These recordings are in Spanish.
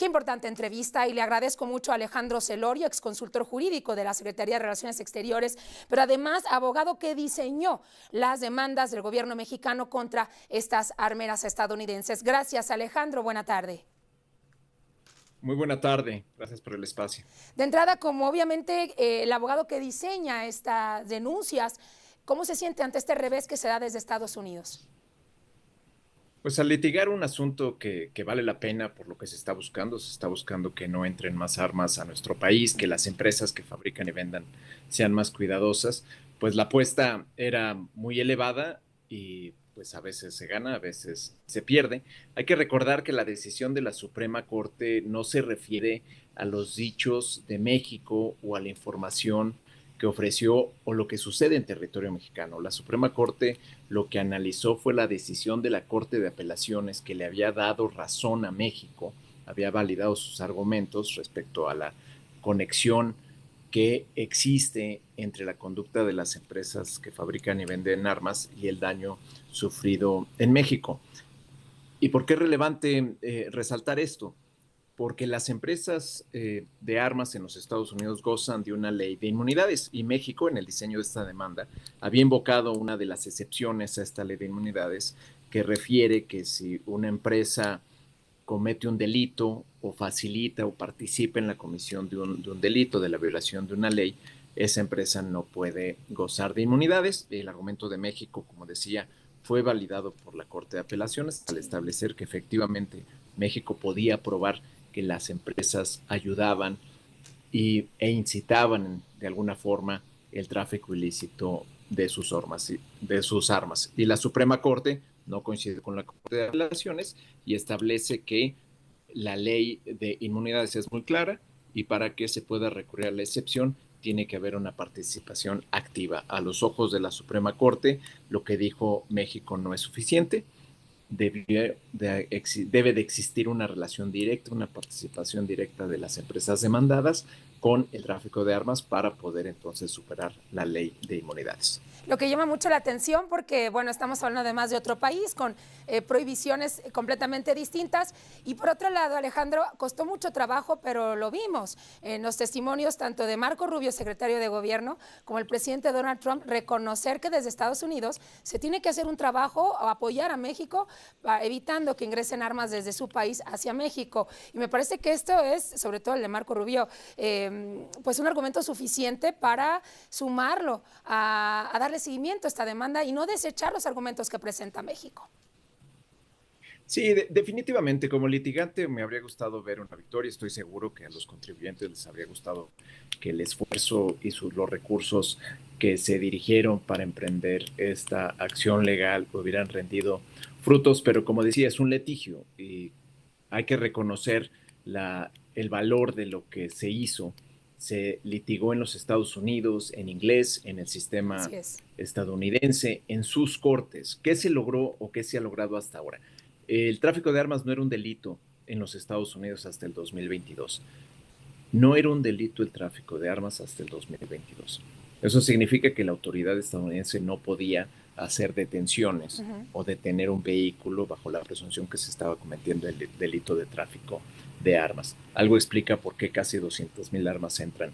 Qué importante entrevista y le agradezco mucho a Alejandro Celorio, exconsultor jurídico de la Secretaría de Relaciones Exteriores, pero además abogado que diseñó las demandas del gobierno mexicano contra estas armeras estadounidenses. Gracias, Alejandro. Buena tarde. Muy buena tarde, gracias por el espacio. De entrada, como obviamente el abogado que diseña estas denuncias, ¿cómo se siente ante este revés que se da desde Estados Unidos? Pues al litigar un asunto que vale la pena por lo que se está buscando que no entren más armas a nuestro país, que las empresas que fabrican y vendan sean más cuidadosas, pues la apuesta era muy elevada y pues a veces se gana, a veces se pierde. Hay que recordar que la decisión de la Suprema Corte no se refiere a los dichos de México o a la información que ofreció o lo que sucede en territorio mexicano. La Suprema Corte lo que analizó fue la decisión de la Corte de Apelaciones que le había dado razón a México, había validado sus argumentos respecto a la conexión que existe entre la conducta de las empresas que fabrican y venden armas y el daño sufrido en México. ¿Y por qué es relevante resaltar esto? Porque las empresas de armas en los Estados Unidos gozan de una ley de inmunidades y México, en el diseño de esta demanda, había invocado una de las excepciones a esta ley de inmunidades que refiere que si una empresa comete un delito o facilita o participa en la comisión de un delito, de la violación de una ley, esa empresa no puede gozar de inmunidades. El argumento de México, como decía, fue validado por la Corte de Apelaciones al establecer que efectivamente México podía probar que las empresas ayudaban e incitaban de alguna forma el tráfico ilícito de sus armas. Y la Suprema Corte no coincide con la Corte de Apelaciones y establece que la ley de inmunidades es muy clara y para que se pueda recurrir a la excepción tiene que haber una participación activa. A los ojos de la Suprema Corte, lo que dijo México no es suficiente. Debe de existir una relación directa, una participación directa de las empresas demandadas con el tráfico de armas para poder entonces superar la ley de inmunidades. Lo que llama mucho la atención porque, bueno, estamos hablando además de otro país con prohibiciones completamente distintas. Y por otro lado, Alejandro, costó mucho trabajo, pero lo vimos en los testimonios tanto de Marco Rubio, secretario de Gobierno, como el presidente Donald Trump, reconocer que desde Estados Unidos se tiene que hacer un trabajo o apoyar a México evitando que ingresen armas desde su país hacia México. Y me parece que esto es, sobre todo el de Marco Rubio, pues un argumento suficiente para sumarlo a darle seguimiento a esta demanda y no desechar los argumentos que presenta México. Sí, definitivamente, como litigante me habría gustado ver una victoria. Estoy seguro que a los contribuyentes les habría gustado que el esfuerzo y los recursos que se dirigieron para emprender esta acción legal hubieran rendido frutos, pero como decía, es un litigio y hay que reconocer el valor de lo que se hizo. Se litigó en los Estados Unidos, en inglés, en el sistema estadounidense, en sus cortes. ¿Qué se logró o qué se ha logrado hasta ahora? El tráfico de armas no era un delito en los Estados Unidos hasta el 2022. No era un delito el tráfico de armas hasta el 2022. Eso significa que la autoridad estadounidense no podía hacer detenciones o detener un vehículo bajo la presunción que se estaba cometiendo el delito de tráfico de armas. Algo explica por qué casi 200,000 armas entran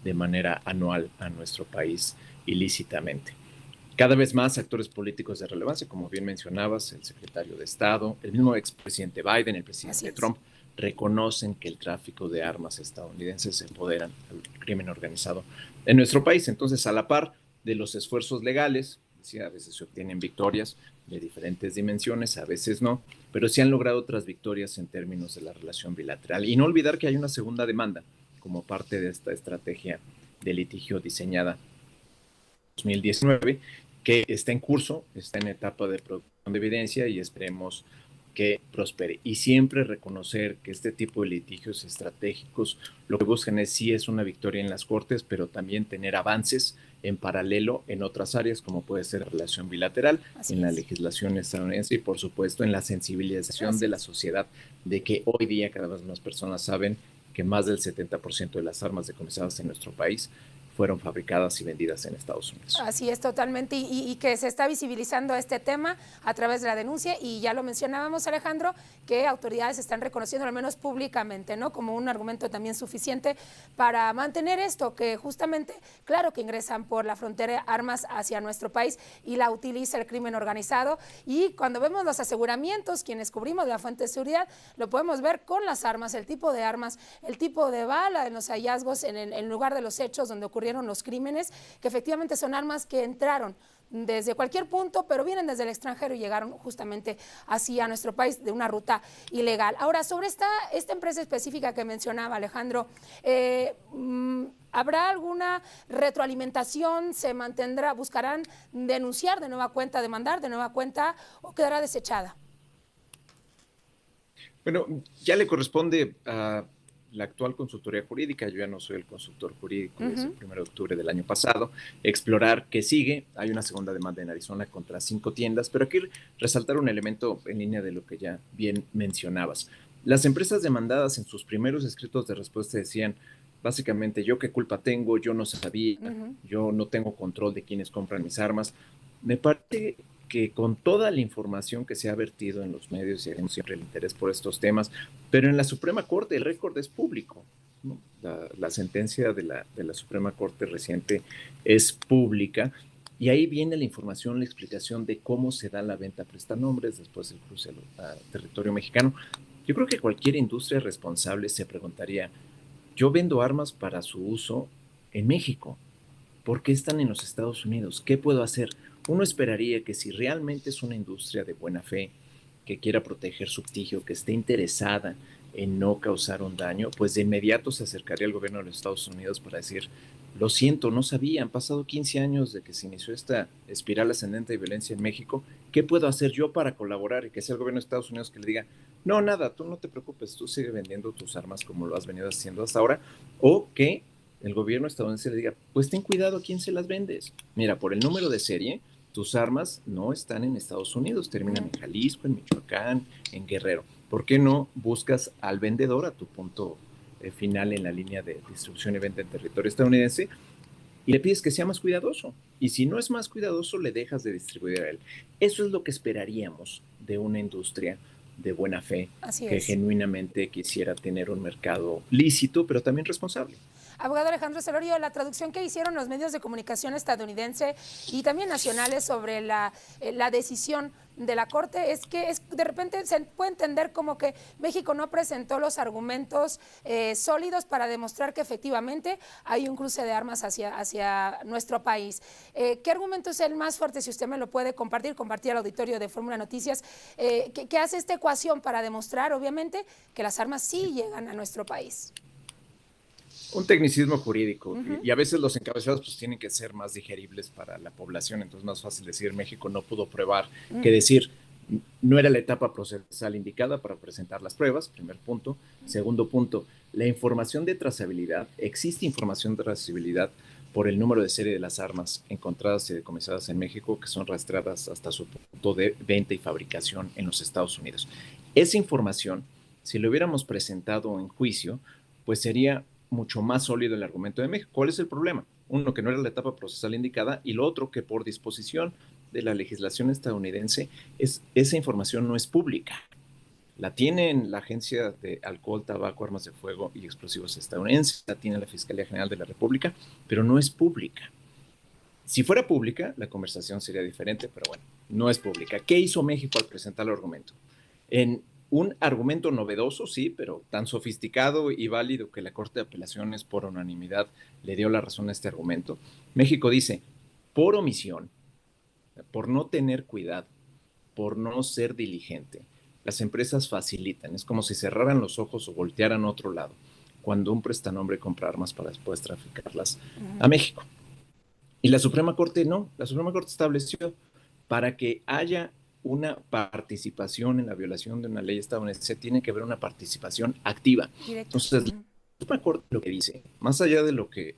de manera anual a nuestro país ilícitamente. Cada vez más actores políticos de relevancia, como bien mencionabas, el secretario de Estado, el mismo expresidente Biden, el presidente Trump, reconocen que el tráfico de armas estadounidenses se empoderan al crimen organizado en nuestro país. Entonces, a la par de los esfuerzos legales, sí, a veces se obtienen victorias de diferentes dimensiones, a veces no, pero sí han logrado otras victorias en términos de la relación bilateral. Y no olvidar que hay una segunda demanda como parte de esta estrategia de litigio diseñada en 2019, que está en curso, está en etapa de producción de evidencia y esperemos que prospere. Y siempre reconocer que este tipo de litigios estratégicos lo que buscan es una victoria en las cortes, pero también tener avances en paralelo en otras áreas, como puede ser la relación bilateral, en la legislación estadounidense y, por supuesto, en la sensibilización de la sociedad de que hoy día cada vez más personas saben que más del 70% de las armas decomisadas en nuestro país fueron fabricadas y vendidas en Estados Unidos. Así es, totalmente, y que se está visibilizando este tema a través de la denuncia, y ya lo mencionábamos, Alejandro, que autoridades están reconociendo, al menos públicamente, ¿no?, como un argumento también suficiente para mantener esto, que justamente, claro que ingresan por la frontera armas hacia nuestro país y la utiliza el crimen organizado, y cuando vemos los aseguramientos, quienes cubrimos la fuente de seguridad, lo podemos ver con las armas, el tipo de armas, el tipo de bala en los hallazgos en lugar de los hechos donde ocurrieron los crímenes, que efectivamente son armas que entraron desde cualquier punto, pero vienen desde el extranjero y llegaron justamente así a nuestro país de una ruta ilegal. Ahora, sobre esta empresa específica que mencionaba Alejandro, ¿habrá alguna retroalimentación? ¿Se mantendrá? ¿Buscarán denunciar de nueva cuenta, demandar de nueva cuenta, o quedará desechada? Bueno, ya le corresponde a la actual consultoría jurídica, yo ya no soy el consultor jurídico desde el 1 de octubre del año pasado, explorar qué sigue. Hay una segunda demanda en Arizona contra 5 tiendas, pero aquí resaltar un elemento en línea de lo que ya bien mencionabas. Las empresas demandadas en sus primeros escritos de respuesta decían, básicamente, yo qué culpa tengo, yo no sabía, yo no tengo control de quiénes compran mis armas. Me parece que con toda la información que se ha vertido en los medios, y hay siempre el interés por estos temas, pero en la Suprema Corte el récord es público, ¿no? La sentencia de la Suprema Corte reciente es pública, y ahí viene la información, la explicación de cómo se da la venta a prestanombres después del cruce a territorio mexicano. Yo creo que cualquier industria responsable se preguntaría, yo vendo armas para su uso en México, ¿por qué están en los Estados Unidos? ¿Qué puedo hacer? Uno esperaría que si realmente es una industria de buena fe, que quiera proteger su prestigio, que esté interesada en no causar un daño, pues de inmediato se acercaría al gobierno de los Estados Unidos para decir, lo siento, no sabía, han pasado 15 años de que se inició esta espiral ascendente de violencia en México, ¿qué puedo hacer yo para colaborar? Y que sea el gobierno de Estados Unidos que le diga, no, nada, tú no te preocupes, tú sigue vendiendo tus armas como lo has venido haciendo hasta ahora, o que el gobierno estadounidense le diga, pues ten cuidado a quién se las vendes. Mira, por el número de serie, tus armas no están en Estados Unidos, terminan en Jalisco, en Michoacán, en Guerrero. ¿Por qué no buscas al vendedor, a tu punto final en la línea de distribución y venta en territorio estadounidense, y le pides que sea más cuidadoso? Y si no es más cuidadoso, le dejas de distribuir a él. Eso es lo que esperaríamos de una industria de buena fe, que genuinamente quisiera tener un mercado lícito, pero también responsable. Abogado Alejandro Celorio, la traducción que hicieron los medios de comunicación estadounidense y también nacionales sobre la decisión de la Corte es que de repente se puede entender como que México no presentó los argumentos sólidos para demostrar que efectivamente hay un cruce de armas hacia nuestro país. ¿Qué argumento es el más fuerte? Si usted me lo puede compartir al auditorio de Fórmula Noticias, ¿qué hace esta ecuación para demostrar, obviamente, que las armas sí llegan a nuestro país? Un tecnicismo jurídico, y a veces los encabezados pues tienen que ser más digeribles para la población, entonces es más fácil decir México no pudo probar que decir no era la etapa procesal indicada para presentar las pruebas, primer punto. Segundo punto, la información de trazabilidad, existe información de trazabilidad por el número de serie de las armas encontradas y decomisadas en México, que son rastreadas hasta su punto de venta y fabricación en los Estados Unidos. Esa información, si lo hubiéramos presentado en juicio, pues sería mucho más sólido el argumento de México. ¿Cuál es el problema? Uno, que no era la etapa procesal indicada, y lo otro, que por disposición de la legislación estadounidense, esa información no es pública. La tiene la Agencia de Alcohol, Tabaco, Armas de Fuego y Explosivos estadounidense, la tiene la Fiscalía General de la República, pero no es pública. Si fuera pública, la conversación sería diferente, pero bueno, no es pública. ¿Qué hizo México al presentar el argumento? En un argumento novedoso, sí, pero tan sofisticado y válido que la Corte de Apelaciones por unanimidad le dio la razón a este argumento. México dice, por omisión, por no tener cuidado, por no ser diligente, las empresas facilitan. Es como si cerraran los ojos o voltearan a otro lado cuando un prestanombre compra armas para después traficarlas a México. Y la Suprema Corte no, la Suprema Corte estableció para que haya una participación en la violación de una ley estadounidense, tiene que haber una participación activa. Entonces, la Suprema Corte lo que dice, más allá de lo que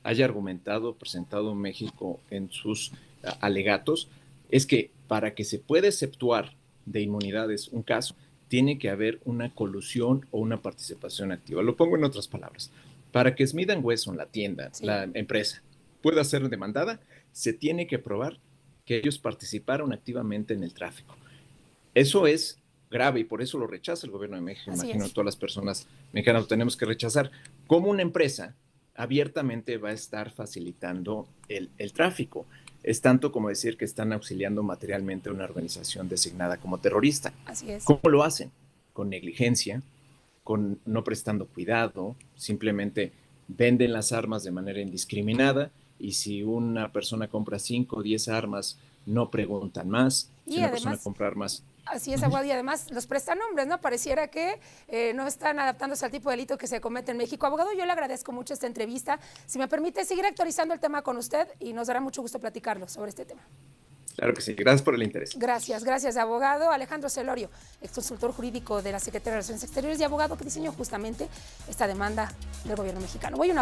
haya argumentado, presentado México en sus alegatos, es que para que se pueda exceptuar de inmunidades un caso, tiene que haber una colusión o una participación activa. Lo pongo en otras palabras. Para que Smith Wesson, la tienda, Sí. la empresa, pueda ser demandada, se tiene que probar que ellos participaron activamente en el tráfico. Eso es grave y por eso lo rechaza el gobierno de México. Así Imagino es. todas las personas mexicanas lo tenemos que rechazar. ¿Cómo una empresa abiertamente va a estar facilitando el tráfico? Es tanto como decir que están auxiliando materialmente a una organización designada como terrorista. Así es. ¿Cómo lo hacen? Con negligencia, con no prestando cuidado, simplemente venden las armas de manera indiscriminada y si una persona compra 5 o 10 armas, no preguntan más. Si Y una persona además, compra armas. así es, abogado, y además los prestanombres, ¿no? Pareciera que no están adaptándose al tipo de delito que se comete en México. Abogado, yo le agradezco mucho esta entrevista. Si me permite seguir actualizando el tema con usted y nos dará mucho gusto platicarlo sobre este tema. Claro que sí, gracias por el interés. Gracias, abogado Alejandro Celorio, ex consultor jurídico de la Secretaría de Relaciones Exteriores y abogado que diseñó justamente esta demanda del gobierno mexicano. Voy a una